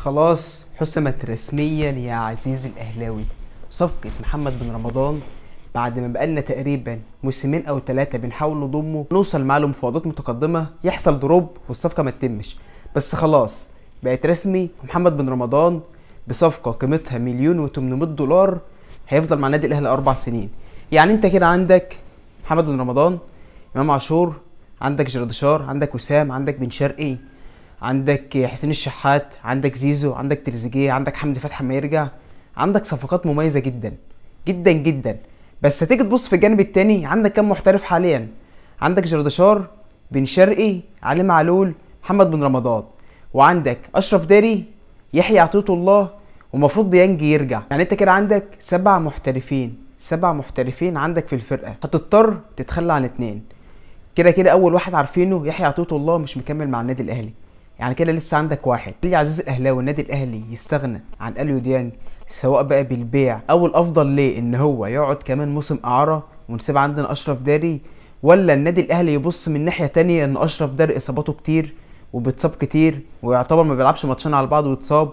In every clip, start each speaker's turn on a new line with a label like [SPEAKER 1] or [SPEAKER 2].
[SPEAKER 1] خلاص حسمت رسميا يا عزيزي الاهلاوي صفقة محمد بن رمضان. بعد ما بقالنا تقريبا موسمين او 3 بنحاول نضمه، نوصل معاه لمفاوضات متقدمة، يحصل دروب والصفقة ما تتمش. بس خلاص بقت رسمي، محمد بن رمضان بصفقة قيمتها $1,800,000 هيفضل مع النادي الاهلي 4 سنين. يعني انت كده عندك محمد بن رمضان، امام عاشور، عندك جراديشار، عندك وسام، عندك بن شرقي، عندك حسين الشحات، عندك زيزو، عندك تريزيجيه، عندك حمدي فتحي ما يرجع. عندك صفقات مميزه جدا جدا جدا. بس هتيجي تبص في الجانب التاني، عندك كام محترف حاليا؟ عندك جراديشار، بن شرقي، علي معلول، محمد بن رمضان، وعندك اشرف داري، يحيى عطية الله، ومفروض ديانج يرجع. يعني انت كده عندك 7 محترفين، 7 محترفين عندك في الفرقه، هتضطر تتخلى عن 2. كده كده اول واحد عارفينه يحيى عطية الله مش مكمل مع النادي الاهلي، يعني كده لسه عندك واحد. ليه يا عزيز الاهلاوي النادي الاهلي يستغنى عن اليو ديانج، سواء بقى بالبيع او الافضل ليه ان هو يقعد كمان موسم اعاره ونسيب عندنا اشرف داري؟ ولا النادي الاهلي يبص من ناحيه تانية ان اشرف داري اصاباته كتير وبتصاب كتير ويعتبر ما بيلعبش ماتشين على بعض ويتصاب،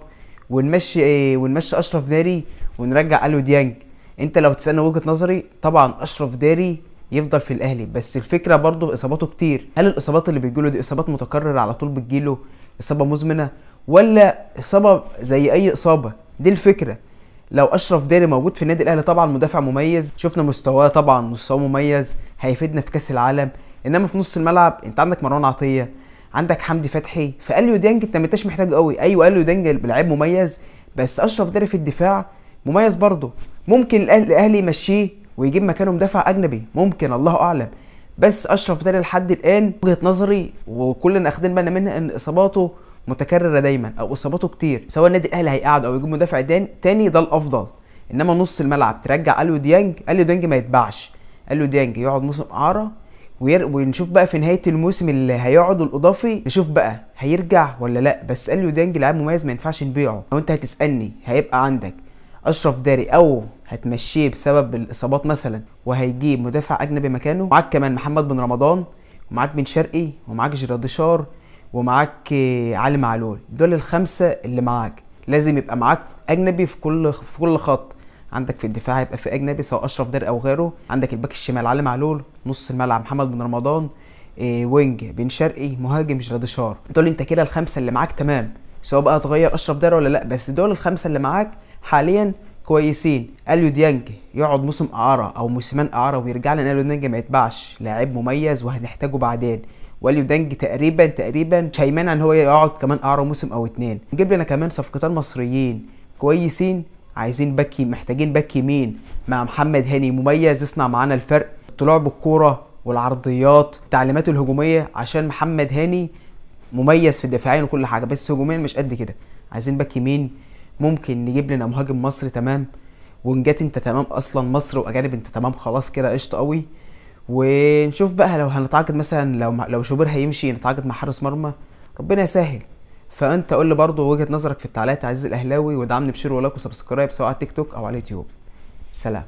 [SPEAKER 1] ونمشي اشرف داري ونرجع اليو ديانج؟ انت لو تسالني وجهه نظري، طبعا اشرف داري يفضل في الاهلي، بس الفكره برضه اصاباته كتير. هل الاصابات اللي بتجيله دي اصابات متكرره على طول بتجيله، اصابه مزمنه، ولا اصابه زي اي اصابه؟ دي الفكره. لو اشرف داري موجود في النادي الاهلي، طبعا مدافع مميز، شفنا مستواه، طبعا مستواه مميز، هيفيدنا في كاس العالم. انما في نص الملعب انت عندك مروان عطيه، عندك حمدي فتحي، فاليو ديانج انت ما انتش محتاج قوي. ايوه اليو ديانج لعيب مميز، بس اشرف داري في الدفاع مميز برضه. ممكن الاهلي يمشيه ويجيب مكانه مدافع اجنبي، ممكن، الله اعلم. بس اشرف داري لحد الان وجهه نظري وكلنا اخدين بالنا منها ان اصاباته متكرره دايما او اصاباته كتير. سواء النادي الاهلي هيقعد او يجيب مدافع تاني ده الافضل. انما نص الملعب ترجع اليو ديانج، اليو ديانج ما يتباعش، اليو ديانج يقعد موسم اعاره ونشوف بقى في نهايه الموسم اللي هيقعد الاضافي، نشوف بقى هيرجع ولا لا. بس اليو ديانج لاعب مميز ما ينفعش نبيعه. لو انت هتسالني هيبقى عندك اشرف داري او هتمشيه بسبب الاصابات مثلا وهيجيب مدافع اجنبي مكانه، معاك كمان محمد بن رمضان، ومعاك بن شرقي، ومعاك جراديشار، ومعاك علي معلول. دول ال5 اللي معاك. لازم يبقى معاك اجنبي في كل خط. عندك في الدفاع هيبقى في اجنبي سواء اشرف داري او غيره، عندك الباك الشمال علي معلول، نص الملعب محمد بن رمضان، وينج بن شرقي، مهاجم جراديشار. دول انت كده ال5 اللي معاك تمام، سواء بقى تغير اشرف داري ولا لا، بس دول ال5 اللي معاك حاليا كويسين. اليو ديانج يقعد موسم اعاره او موسمين اعاره ويرجع لنا، اليو ديانج ما يتباعش، لاعب مميز وهنحتاجه بعدين. واليو ديانج تقريبا مش هيمنع ان هو يقعد كمان اعاره موسم او 2. نجيب لنا كمان صفقتين مصريين كويسين. عايزين باك، محتاجين باك يمين مع محمد هاني مميز يصنع معانا الفرق، طلوع بالكوره والعرضيات، التعليمات الهجوميه، عشان محمد هاني مميز في الدفاعين وكل حاجه، بس هجوميا مش قد كده. عايزين باك يمين. ممكن نجيب لنا مهاجم مصري تمام، ونجات انت تمام اصلا، مصر واجانب انت تمام، خلاص كده قشطه قوي. ونشوف بقى لو هنتعاقد مثلا، لو شوبير هيمشي نتعاقد مع حارس مرمى، ربنا يسهل. فانت قول لي برضه وجهه نظرك في التعليقات يا عزيزي الاهلاوي، ودعمني بشير ولايك وسبسكرايب سواء على تيك توك او على اليوتيوب. سلام.